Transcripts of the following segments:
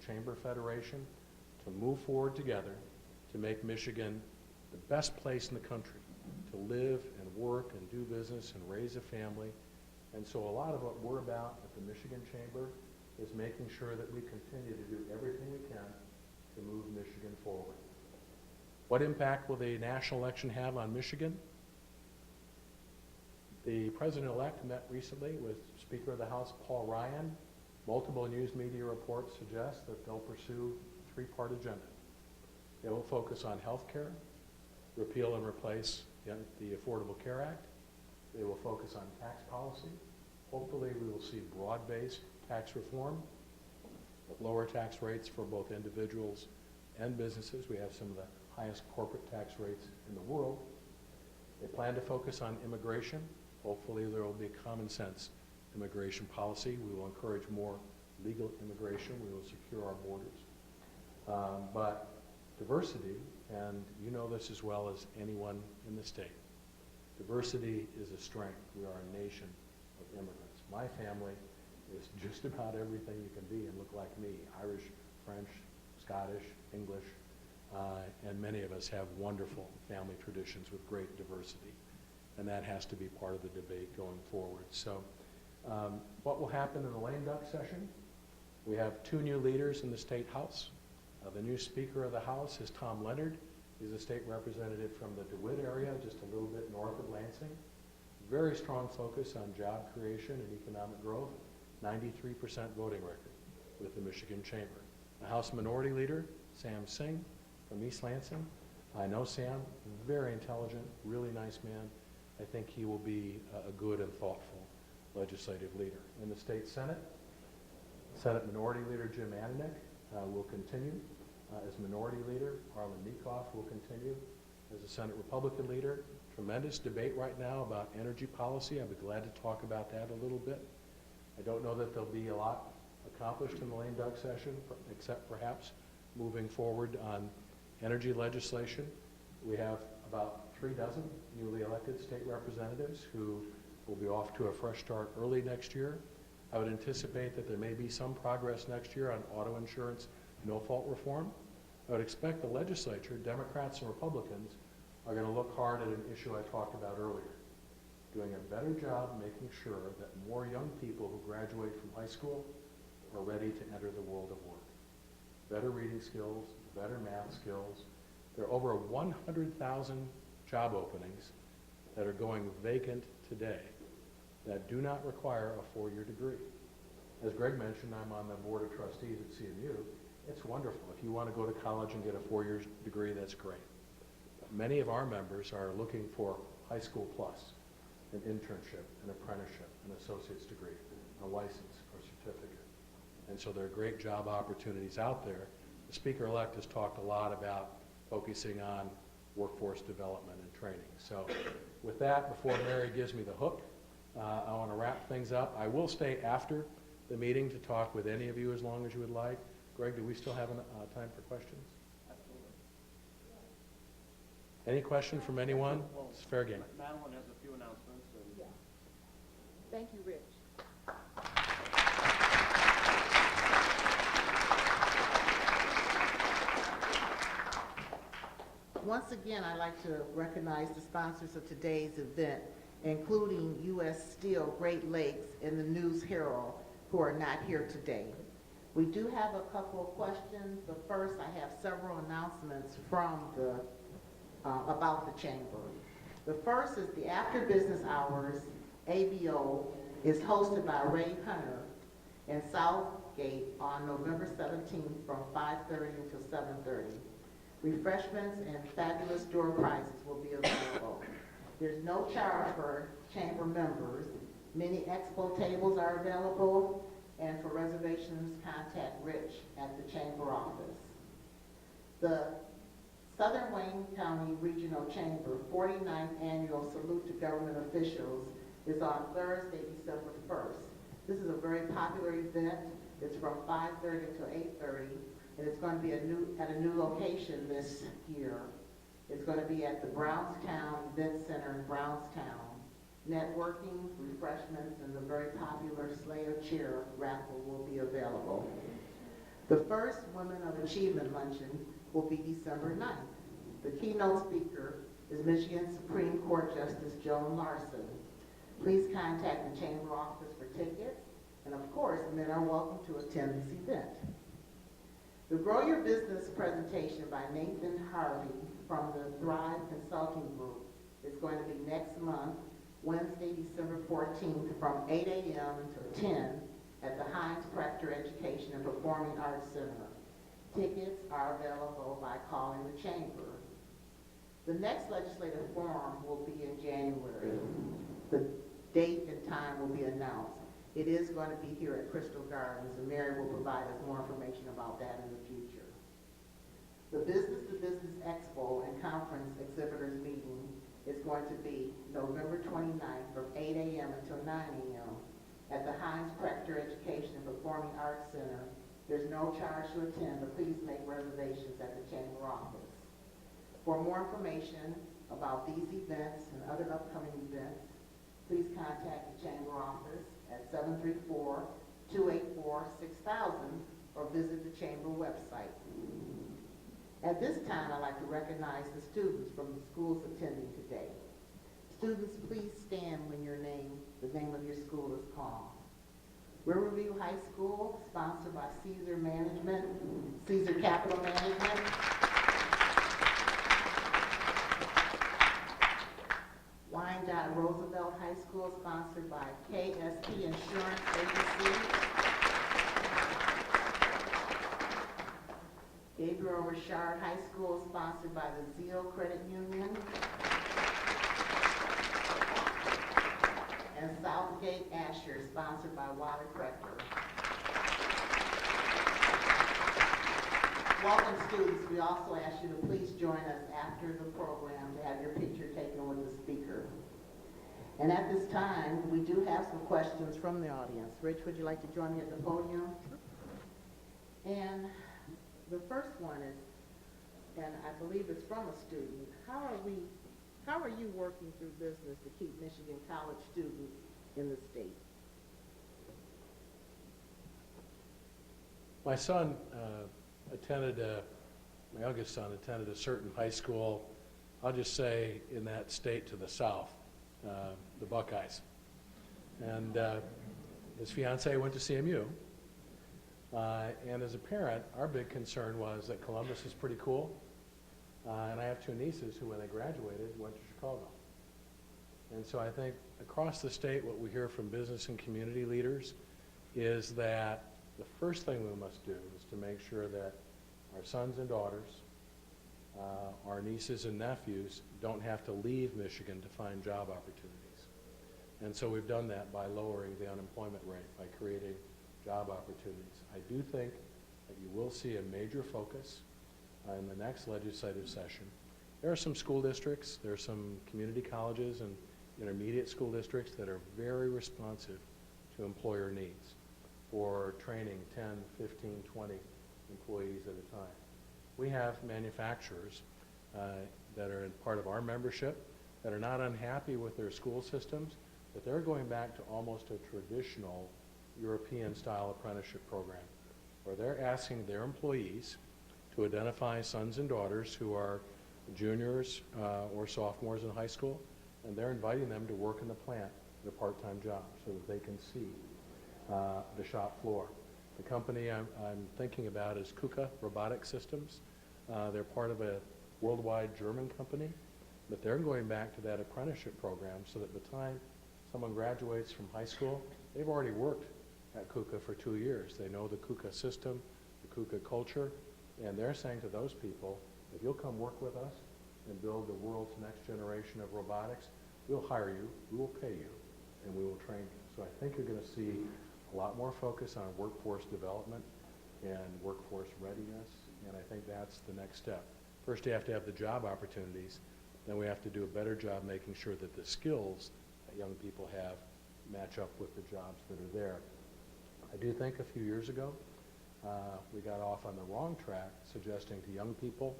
Chamber Federation to move forward together to make Michigan the best place in the country to live and work and do business and raise a family. And so a lot of what we're about at the Michigan Chamber is making sure that we continue to do everything we can to move Michigan forward. What impact will the national election have on Michigan? The president-elect met recently with Speaker of the House Paul Ryan. Multiple news media reports suggest that they'll pursue a three-part agenda. They will focus on health care, repeal and replace the Affordable Care Act. They will focus on tax policy. Hopefully we will see broad-based tax reform, with lower tax rates for both individuals and businesses. We have some of the highest corporate tax rates in the world. They plan to focus on immigration. Hopefully there will be a common sense immigration policy. We will encourage more legal immigration. We will secure our borders. But diversity, and you know this as well as anyone in the state, diversity is a strength. We are a nation of immigrants. My family is just about everything you can be and look like me: Irish, French, Scottish, English, and many of us have wonderful family traditions with great diversity, and that has to be part of the debate going forward. So what will happen in the lame duck session? We have two new leaders in the State House. The new Speaker of the House is Tom Leonard. He's a state representative from the DeWitt area, just a little bit north of Lansing. Very strong focus on job creation and economic growth. 93% voting record with the Michigan Chamber. The House Minority Leader, Sam Singh from East Lansing. I know Sam, very intelligent, really nice man. I think he will be a good and thoughtful legislative leader. In the State Senate, Senate Minority Leader Jim Ananick will continue as Minority Leader. Harlan Niekoff will continue as a Senate Republican leader. Tremendous debate right now about energy policy. I'll be glad to talk about that a little bit. I don't know that there'll be a lot accomplished in the lame duck session, except perhaps moving forward on energy legislation. We have about 3 dozen newly elected state representatives who will be off to a fresh start early next year. I would anticipate that there may be some progress next year on auto insurance no-fault reform. I would expect the legislature, Democrats and Republicans, are going to look hard at an issue I talked about earlier, doing a better job making sure that more young people who graduate from high school are ready to enter the world of work. Better reading skills, better math skills. There are over 100,000 job openings that are going vacant today that do not require a 4-year degree. As Greg mentioned, I'm on the board of trustees at CMU. It's wonderful. If you want to go to college and get a 4-year degree, that's great. But many of our members are looking for high school plus, an internship, an apprenticeship, an associate's degree, a license or certificate. And so there are great job opportunities out there. The Speaker-elect has talked a lot about focusing on workforce development and training. So with that, before Mary gives me the hook, I want to wrap things up. I will stay after the meeting to talk with any of you as long as you would like. Greg, do we still have time for questions? Absolutely. Any question from anyone? It's fair game. Madeline has a few announcements. Yeah. Thank you, Rich. Once again, I'd like to recognize the sponsors of today's event, including U.S. Steel, Great Lakes, and the News Herald, who are not here today. We do have a couple of questions, but first I have several announcements from about the Chamber. The first is the After Business Hours ABO is hosted by Ray Hunter in Southgate on November 17th from 5:30 until 7:30. Refreshments and fabulous door prizes will be available. There's no charge for Chamber members. Many expo tables are available, and for reservations, contact Rich at the Chamber office. The Southern Wayne County Regional Chamber 49th Annual Salute to Government Officials is on Thursday, December 1st. This is a very popular event. It's from 5:30 to 8:30, and it's going to be at a new location this year. It's going to be at the Brownstown Event Center in Brownstown. Networking, refreshments, and the very popular Slayer chair raffle will be available. The first Women of Achievement Luncheon will be December 9th. The keynote speaker is Michigan Supreme Court Justice Joan Larson. Please contact the Chamber office for tickets, and of course, men are welcome to attend this event. The Grow Your Business presentation by Nathan Harvey from the Thrive Consulting Group is going to be next month, Wednesday, December 14th, from 8 a.m. until 10 at the Heinz Proctor Education and Performing Arts Center. Tickets are available by calling the Chamber. The next legislative forum will be in January. The date and time will be announced. It is going to be here at Crystal Gardens, and Mary will provide us more information about that in the future. The Business to Business Expo and Conference Exhibitors Meeting is going to be November 29th from 8 a.m. until 9 a.m. at the Heinz Proctor Education and Performing Arts Center. There's no charge to attend, but please make reservations at the Chamber office. For more information about these events and other upcoming events, please contact the Chamber office at 734-284-6000 or visit the Chamber website. At this time, I'd like to recognize the students from the schools attending today. Students, please stand when the name of your school is called. Riverview High School, sponsored by Caesar Capital Management. Wyandotte Roosevelt High School, sponsored by KSP Insurance Agency. Gabriel Richard High School, sponsored by the Zeal Credit Union. And Southgate Asher, sponsored by Wally Crector. Welcome, students. We also ask you to please join us after the program to have your picture taken with the speaker. And at this time, we do have some questions from the audience. Rich, would you like to join me at the podium? And the first one is, and I believe it's from a student, how are you working through business to keep Michigan college students in the state? My son my youngest son attended a certain high school, I'll just say in that state to the south, the Buckeyes. And his fiance went to CMU. And as a parent, our big concern was that Columbus is pretty cool. And I have two nieces who, when they graduated, went to Chicago. And so I think across the state, what we hear from business and community leaders is that the first thing we must do is to make sure that our sons and daughters, our nieces and nephews, don't have to leave Michigan to find job opportunities. And so we've done that by lowering the unemployment rate, by creating job opportunities. I do think that you will see a major focus in the next legislative session. There are some school districts, there are some community colleges and intermediate school districts that are very responsive to employer needs for training 10, 15, 20 employees at a time. We have manufacturers that are part of our membership that are not unhappy with their school systems, but they're going back to almost a traditional European-style apprenticeship program, where they're asking their employees to identify sons and daughters who are juniors or sophomores in high school, and they're inviting them to work in the plant at a part-time job so that they can see the shop floor. The company I'm thinking about is KUKA Robotic Systems. They're part of a worldwide German company, but they're going back to that apprenticeship program so that by the time someone graduates from high school, they've already worked at KUKA for 2 years. They know the KUKA system, the KUKA culture, and they're saying to those people, if you'll come work with us and build the world's next generation of robotics, we'll hire you, we will pay you, and we will train you. So I think you're going to see a lot more focus on workforce development and workforce readiness, and I think that's the next step. First, you have to have the job opportunities, then we have to do a better job making sure that the skills that young people have match up with the jobs that are there. I do think a few years ago, we got off on the wrong track suggesting to young people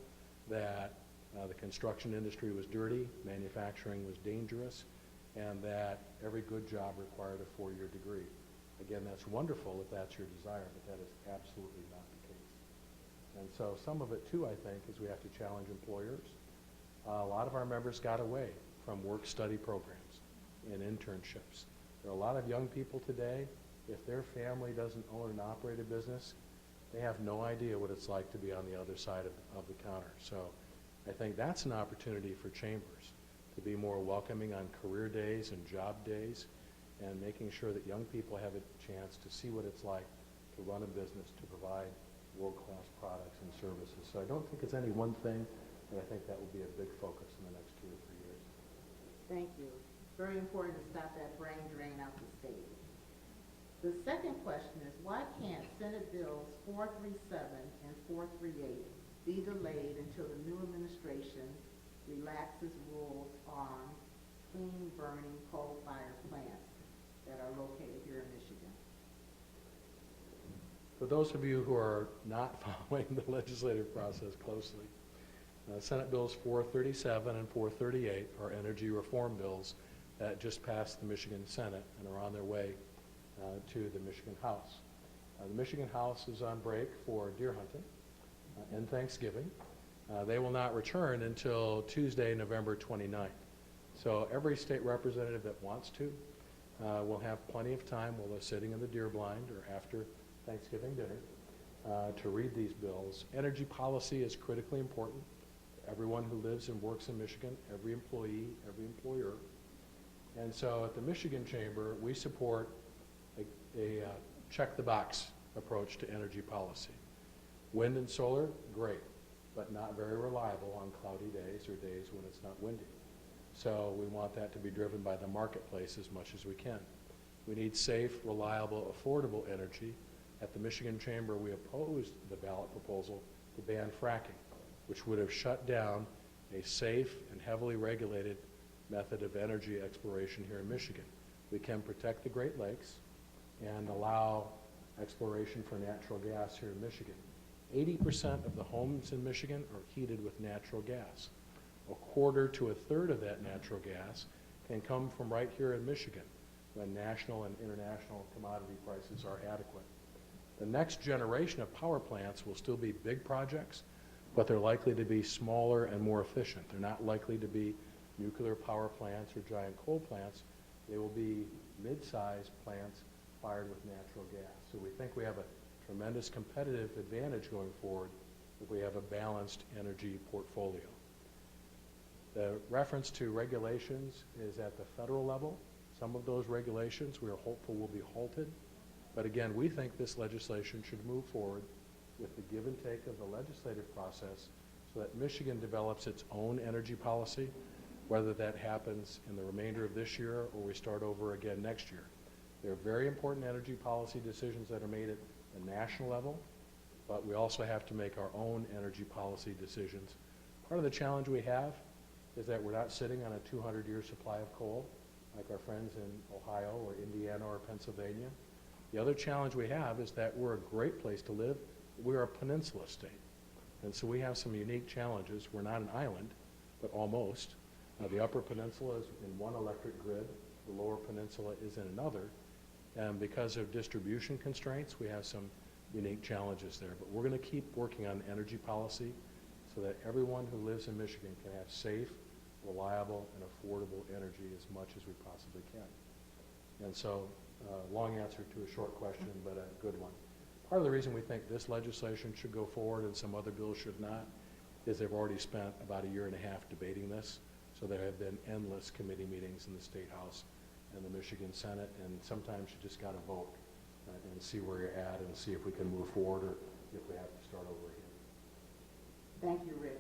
that the construction industry was dirty, manufacturing was dangerous, and that every good job required a 4-year degree. Again, that's wonderful if that's your desire, but that is absolutely not the case. And so some of it too, I think, is we have to challenge employers. A lot of our members got away from work-study programs and internships. There are a lot of young people today, if their family doesn't own and operate a business, they have no idea what it's like to be on the other side of the counter. So I think that's an opportunity for chambers to be more welcoming on career days and job days, and making sure that young people have a chance to see what it's like to run a business, to provide world-class products and services. So I don't think it's any one thing, but I think that will be a big focus in the next 2 or 3 years. Thank you. Very important to stop that brain drain out the state. The second question is, why can't Senate Bills 437 and 438 be delayed until the new administration relaxes rules on clean burning coal-fired plants that are located here in Michigan? For those of you who are not following the legislative process closely, Senate Bills 437 and 438 are energy reform bills that just passed the Michigan Senate and are on their way to the Michigan House. The Michigan House is on break for deer hunting and Thanksgiving. They will not return until Tuesday, November 29th. So every state representative that wants to will have plenty of time while they're sitting in the deer blind or after Thanksgiving dinner to read these bills. Energy policy is critically important to everyone who lives and works in Michigan, every employee, every employer. And so at the Michigan Chamber, we support a check-the-box approach to energy policy. Wind and solar, great, but not very reliable on cloudy days or days when it's not windy. So we want that to be driven by the marketplace as much as we can. We need safe, reliable, affordable energy. At the Michigan Chamber, we opposed the ballot proposal to ban fracking, which would have shut down a safe and heavily regulated method of energy exploration here in Michigan. We can protect the Great Lakes and allow exploration for natural gas here in Michigan. 80% of the homes in Michigan are heated with natural gas. A quarter to a third of that natural gas can come from right here in Michigan when national and international commodity prices are adequate. The next generation of power plants will still be big projects, but they're likely to be smaller and more efficient. They're not likely to be nuclear power plants or giant coal plants. They will be mid-sized plants fired with natural gas. So we think we have a tremendous competitive advantage going forward if we have a balanced energy portfolio. The reference to regulations is at the federal level. Some of those regulations we are hopeful will be halted. But again, we think this legislation should move forward with the give and take of the legislative process so that Michigan develops its own energy policy, whether that happens in the remainder of this year or we start over again next year. There are very important energy policy decisions that are made at the national level, but we also have to make our own energy policy decisions. Part of the challenge we have is that we're not sitting on a 200-year supply of coal like our friends in Ohio or Indiana or Pennsylvania. The other challenge we have is that we're a great place to live. We're a peninsula state. And so we have some unique challenges. We're not an island, but almost. The upper peninsula is in one electric grid. The lower peninsula is in another. And because of distribution constraints, we have some unique challenges there. But we're going to keep working on energy policy so that everyone who lives in Michigan can have safe, reliable, and affordable energy as much as we possibly can. And so, long answer to a short question, but a good one. Part of the reason we think this legislation should go forward and some other bills should not is they've already spent about a year and a half debating this. So there have been endless committee meetings in the State House and the Michigan Senate, and sometimes you just got to vote and see where you're at and see if we can move forward or if we have to start over again. Thank you, Rich.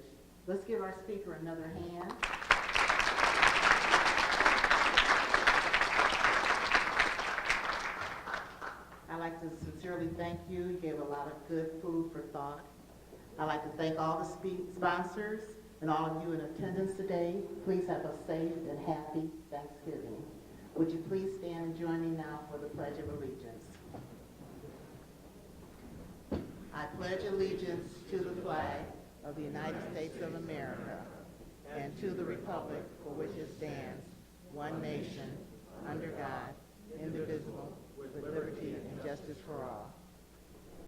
Let's give our speaker another hand. I'd like to sincerely thank you. You gave a lot of good food for thought. I'd like to thank all the sponsors and all of you in attendance today. Please have a safe and happy Thanksgiving. Would you please stand and join me now for the Pledge of Allegiance? I pledge allegiance to the flag of the United States of America and to the republic for which it stands, one nation, under God, indivisible, with liberty and justice for all.